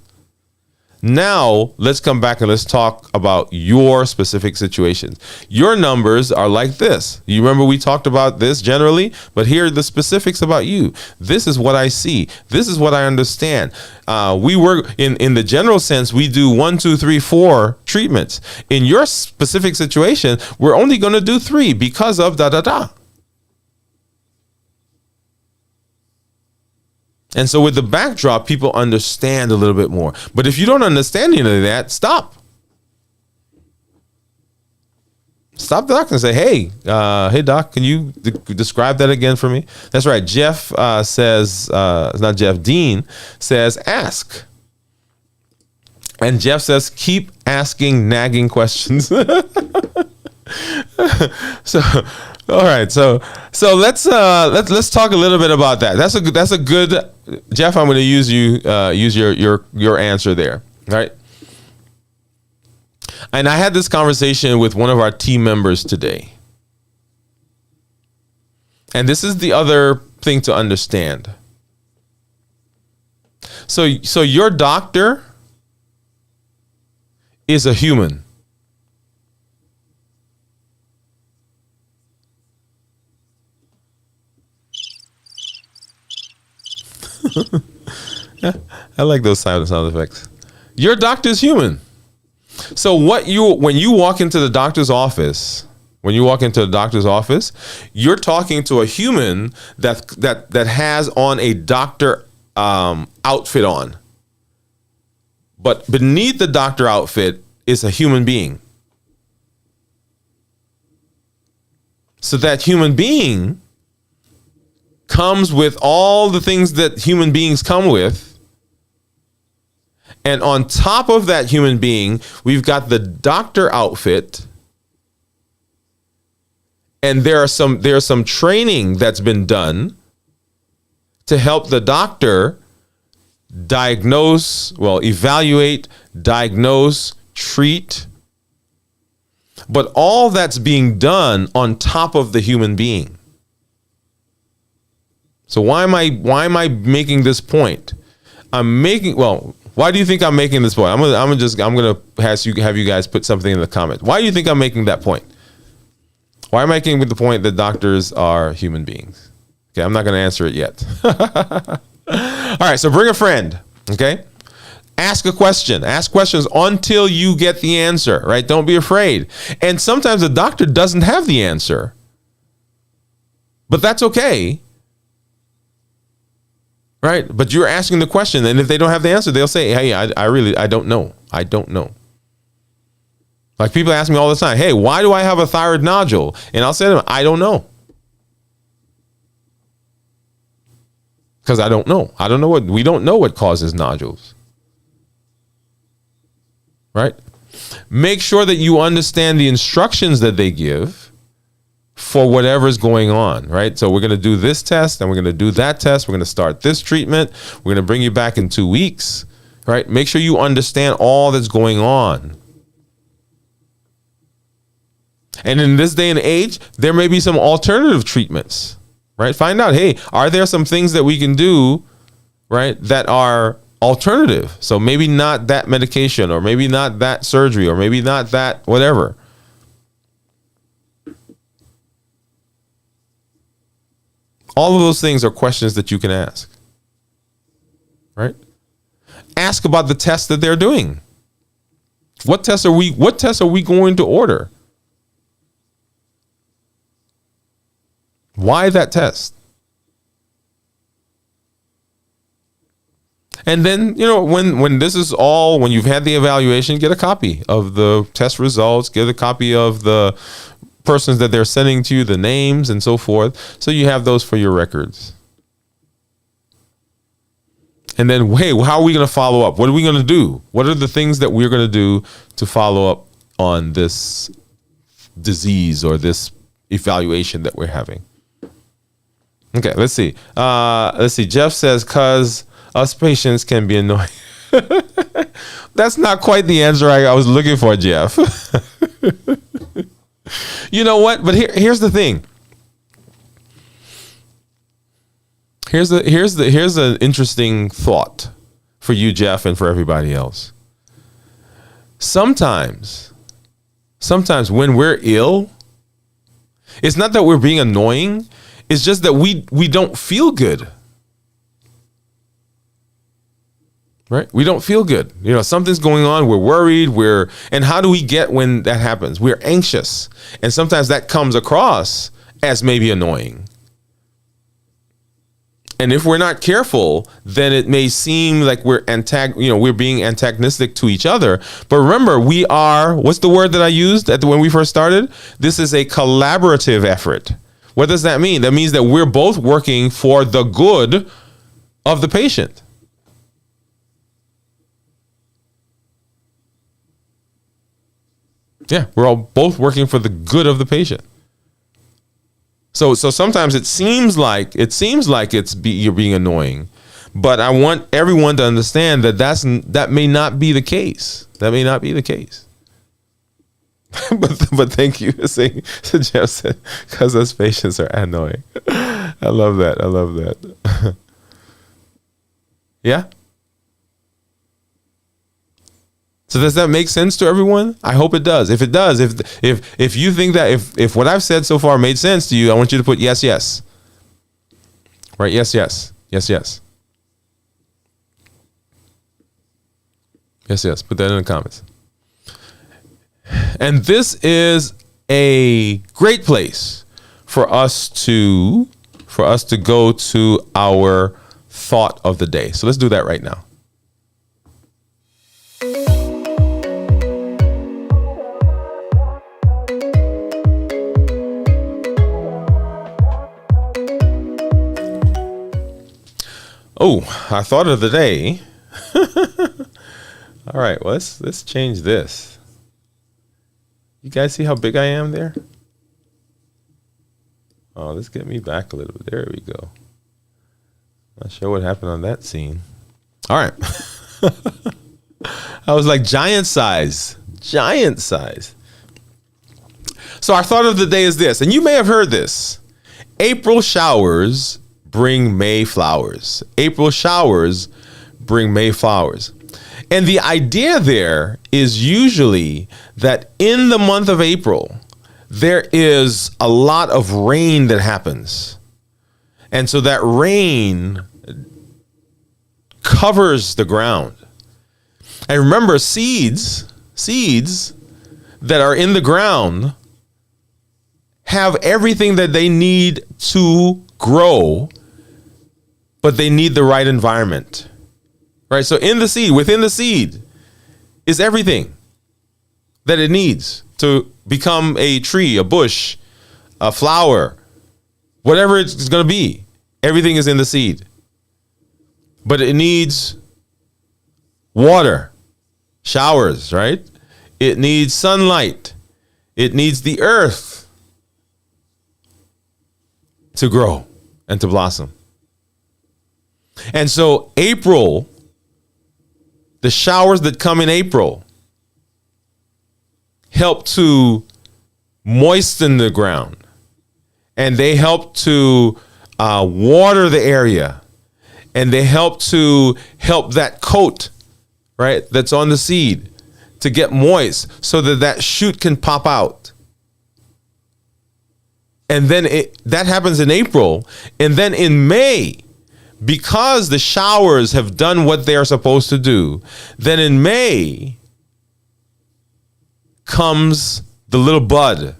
now let's come back and let's talk about your specific situations. Your numbers are like this. You remember we talked about this generally, but here are the specifics about you. This is what I see. This is what I understand. We work in the general sense, we do 1, 2, 3, 4 treatments. In your specific situation, we're only going to do 3 because of da da da. And so with the backdrop, people understand a little bit more. But if you don't understand any of that, stop. Stop the doctor and say, hey, doc, can you describe that again for me? That's right. Jeff says, it's not Jeff, Dean says, ask. And Jeff says, keep asking nagging questions. So, all right. So let's talk a little bit about that. That's a good, Jeff. I'm going to use your answer there. Right. And I had this conversation with one of our team members today. And this is the other thing to understand. So your doctor is a human. I like those sound effects. Your doctor is human. So when you walk into the doctor's office, you're talking to a human that has on a doctor outfit on. But beneath the doctor outfit is a human being. So that human being comes with all the things that human beings come with. And on top of that human being, we've got the doctor outfit. And there's some training that's been done to help the doctor evaluate, diagnose, treat. But all that's being done on top of the human being. So why am I making this point? Why do you think I'm making this point? I'm gonna have you guys put something in the comments. Why do you think I'm making that point? Why am I making the point that doctors are human beings? Okay, I'm not gonna answer it yet. All right, so bring a friend. Okay, ask a question. Ask questions until you get the answer. Right? Don't be afraid. And sometimes the doctor doesn't have the answer, but that's okay. Right? But you're asking the question, and if they don't have the answer, they'll say, hey, I don't know. I don't know. Like people ask me all the time, hey, why do I have a thyroid nodule? And I'll say to them, I don't know. Because I don't know. We don't know what causes nodules. Right? Make sure that you understand the instructions that they give for whatever's going on, right? So we're going to do this test and we're going to do that test. We're going to start this treatment. We're going to bring you back in 2 weeks, right? Make sure you understand all that's going on. And in this day and age, there may be some alternative treatments, right? Find out, hey, are there some things that we can do, right, that are alternative? So maybe not that medication, or maybe not that surgery, or maybe not that whatever. All of those things are questions that you can ask, right? Ask about the tests that they're doing. What tests are we going to order? Why that test? And then, when this is all, when you've had the evaluation, get a copy of the test results, get a copy of the persons that they're sending to you, the names and so forth. So you have those for your records. And then, hey, how are we going to follow up? What are we going to do? What are the things that we're going to do to follow up on this disease or this evaluation that we're having? Okay, let's see. Jeff says, cause us patients can be annoying. That's not quite the answer I was looking for, Jeff. You know what? But here's the thing. Here's an interesting thought for you, Jeff, and for everybody else. Sometimes when we're ill, it's not that we're being annoying. It's just that we don't feel good. Right? We don't feel good. Something's going on. We're worried. And how do we get when that happens? We're anxious. And sometimes that comes across as maybe annoying. And if we're not careful, then it may seem like we're being antagonistic to each other. But remember, we are, what's the word that I used when we first started? This is a collaborative effort. What does that mean? That means that we're both working for the good of the patient. Yeah, we're all both working for the good of the patient. So sometimes it seems like you're being annoying, but I want everyone to understand that that may not be the case. That may not be the case. but thank you for saying, Jeff said, because us patients are annoying. I love that. Yeah. So does that make sense to everyone? I hope it does. If it does, if you think that if what I've said so far made sense to you, I want you to put yes, yes. Right? Yes, yes. Yes, yes. Yes, yes. Put that in the comments. And this is a great place for us to go to our thought of the day. So let's do that right now. Oh, our thought of the day. All right, well, let's change this. You guys see how big I am there? Oh, let's get me back a little bit. There we go. Not sure what happened on that scene. All right. I was like giant size. Giant size. So our thought of the day is this, and you may have heard this. April showers bring May flowers. April showers bring May flowers. And the idea there is usually that in the month of April, there is a lot of rain that happens. And so that rain covers the ground. And remember, seeds that are in the ground have everything that they need to grow, but they need the right environment. Right? So in the seed, within the seed is everything that it needs to become a tree, a bush, a flower, whatever it's going to be. Everything is in the seed. But it needs water, showers, right? It needs sunlight. It needs the earth to grow and to blossom. And so April, the showers that come in April help to moisten the ground, and they help to water the area, and they help that coat, right, that's on the seed to get moist so that shoot can pop out. And then that happens in April. And then in May, because the showers have done what they are supposed to do, then in May comes the little bud,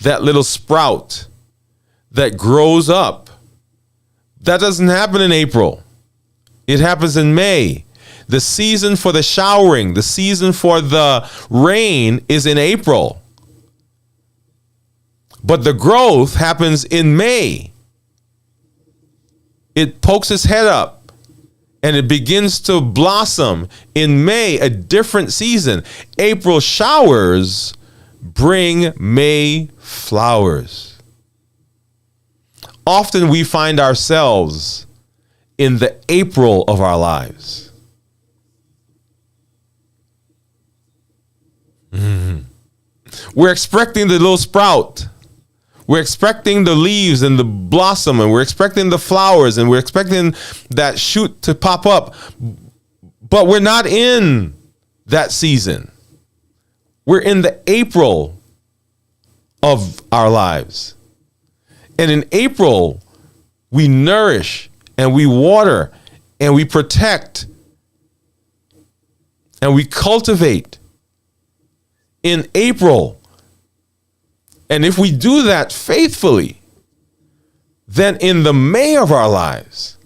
that little sprout that grows up. That doesn't happen in April. It happens in May. The season for the showering, the season for the rain is in April. But the growth happens in May. It pokes its head up and it begins to blossom in May, a different season. April showers bring May flowers. Often we find ourselves in the April of our lives. Mm-hmm. We're expecting the little sprout. We're expecting the leaves and the blossom, and we're expecting the flowers, and we're expecting that shoot to pop up. But we're not in that season. We're in the April of our lives. And in April, we nourish and we water and we protect and we cultivate. In April. And if we do that faithfully, then in the May of our lives,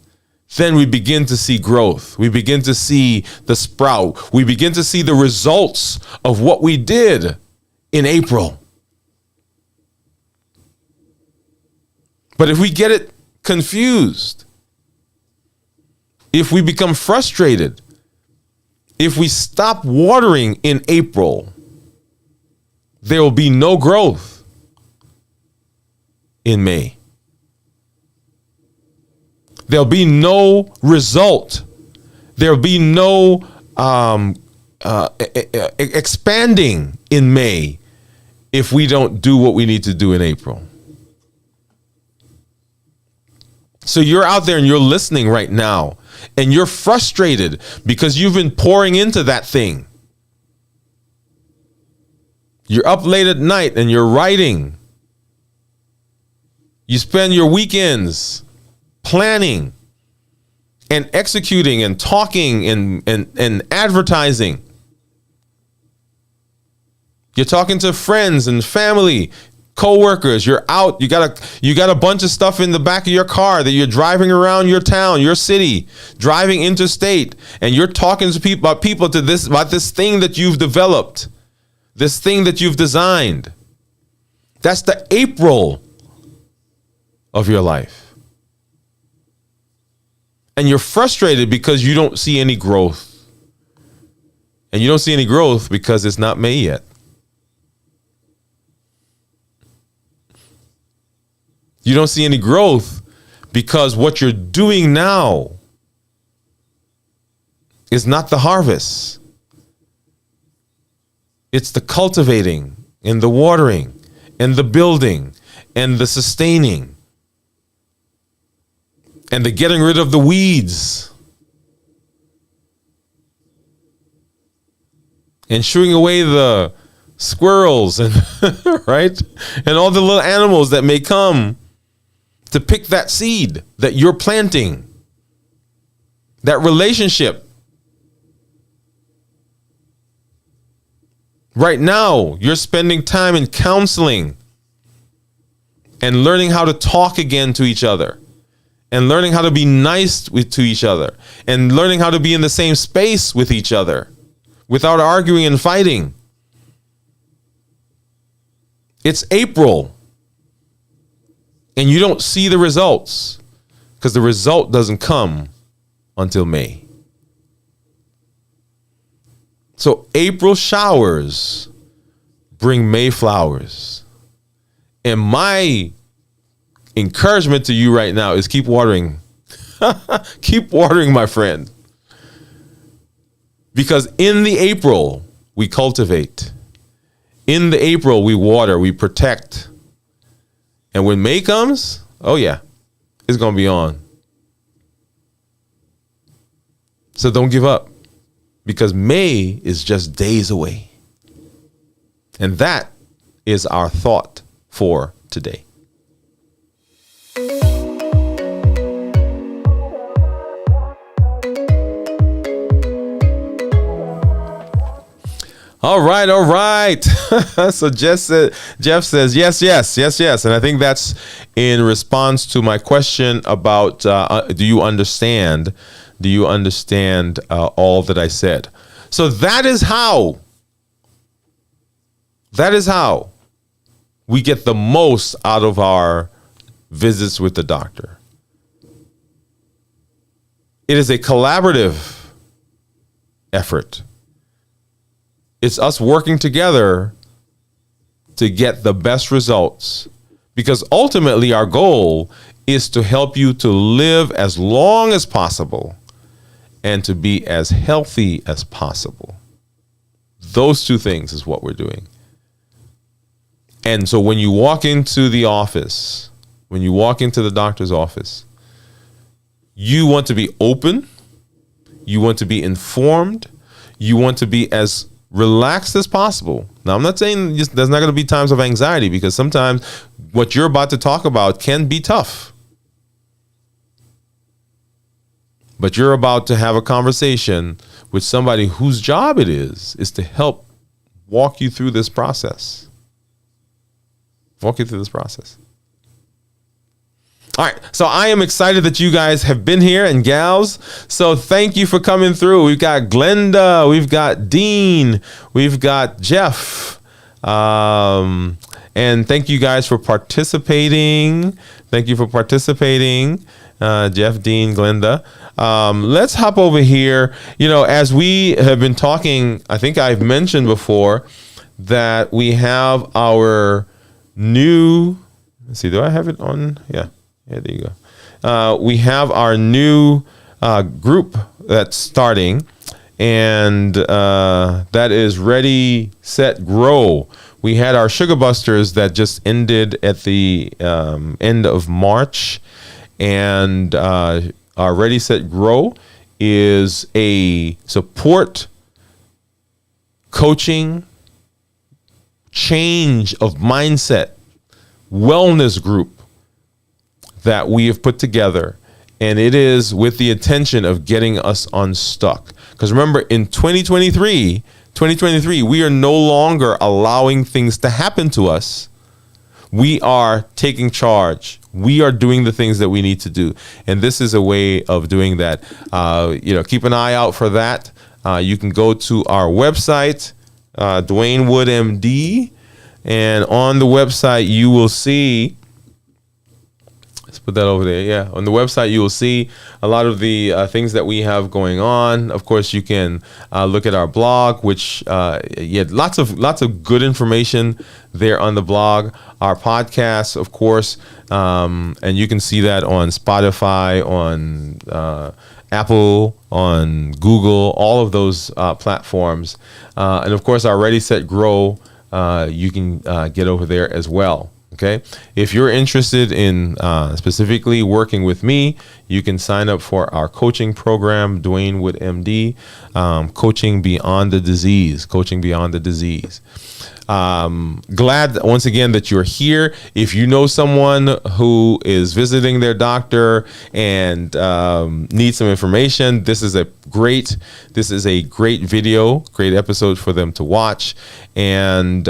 then we begin to see growth. We begin to see the sprout. We begin to see the results of what we did in April. But if we get it confused, if we become frustrated, if we stop watering in April, there will be no growth in May. There'll be no result. There'll be no expanding in May if we don't do what we need to do in April. So you're out there and you're listening right now and you're frustrated because you've been pouring into that thing. You're up late at night and you're writing. You spend your weekends planning and executing and talking and advertising. You're talking to friends and family, co-workers. You're out. You got a bunch of stuff in the back of your car that you're driving around your town, your city, driving interstate, and you're talking to people about this thing that you've developed, this thing that you've designed. That's the April of your life. And you're frustrated because you don't see any growth. And you don't see any growth because it's not May yet. You don't see any growth because what you're doing now is not the harvest. It's the cultivating and the watering and the building and the sustaining and the getting rid of the weeds and shooing away the squirrels and right, and all the little animals that may come to pick that seed that you're planting, that relationship. Right now, you're spending time in counseling and learning how to talk again to each other and learning how to be nice to each other and learning how to be in the same space with each other without arguing and fighting. It's April. And you don't see the results because the result doesn't come until May. So April showers bring May flowers. And my encouragement to you right now is keep watering. Keep watering, my friend. Because in the April, we cultivate. In the April, we water, we protect. And when May comes, oh yeah, it's going to be on. So don't give up because May is just days away. And that is our thought for today. All right. So Jeff says, yes. And I think that's in response to my question about, do you understand all that I said? So that is how we get the most out of our visits with the doctor. It is a collaborative effort. It's us working together to get the best results, because ultimately our goal is to help you to live as long as possible and to be as healthy as possible. Those two things is what we're doing. And so when you walk into the office, when you walk into the doctor's office, you want to be open, you want to be informed, you want to be as relaxed as possible. Now, I'm not saying there's not going to be times of anxiety, because sometimes what you're about to talk about can be tough. But you're about to have a conversation with somebody whose job it is to help walk you through this process. Walk you through this process. All right, so I am excited that you guys have been here and gals. So thank you for coming through. We've got Glenda, we've got Dean, we've got Jeff. And thank you guys for participating. Thank you for participating, Jeff, Dean, Glenda. Let's hop over here. You know, as we have been talking, I think I've mentioned before that we have our new, let's see, do I have it on? Yeah, there you go. We have our new group that's starting, and that is Ready, Set, Grow. We had our Sugar Busters that just ended at the end of March, and our Ready, Set, Grow is a support, coaching, change of mindset, wellness group that we have put together. And it is with the intention of getting us unstuck. Because remember, in 2023, we are no longer allowing things to happen to us. We are taking charge. We are doing the things that we need to do. And this is a way of doing that. Keep an eye out for that. You can go to our website, Dwayne Wood MD. And on the website, you will see, let's put that over there. Yeah, on the website, you will see a lot of the things that we have going on. Of course, you can look at our blog, which lots of good information there on the blog. Our podcast, of course, and you can see that on Spotify, on Apple, on Google, all of those platforms, and of course, our Ready, Set, Grow. You can get over there as well. Okay. If you're interested in specifically working with me, you can sign up for our coaching program, Dwayne Wood MD, Coaching Beyond the Disease. Glad once again that you're here. If you know someone who is visiting their doctor and needs some information, this is a great video, great episode for them to watch. And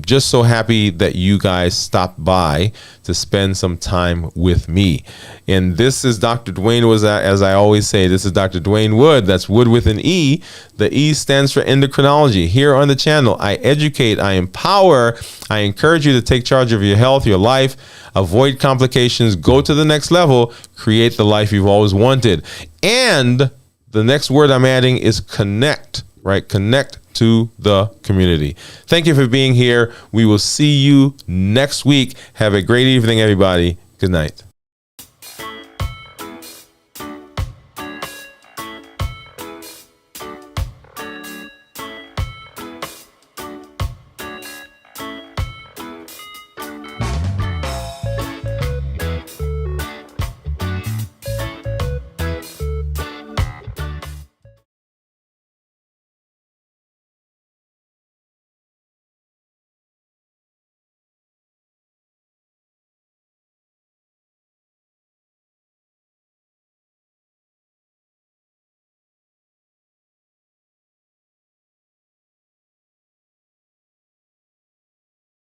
just so happy that you guys stopped by to spend some time with me. And this is Dr. Dwayne Wood, as I always say, this is Dr. Dwayne Wood. That's Wood with an E. The E stands for endocrinology. Here on the channel, I educate, I empower, I encourage you to take charge of your health, your life, avoid complications, go to the next level, create the life you've always wanted. And the next word I'm adding is connect, right? Connect to the community. Thank you for being here. We will see you next week. Have a great evening, everybody. Good night.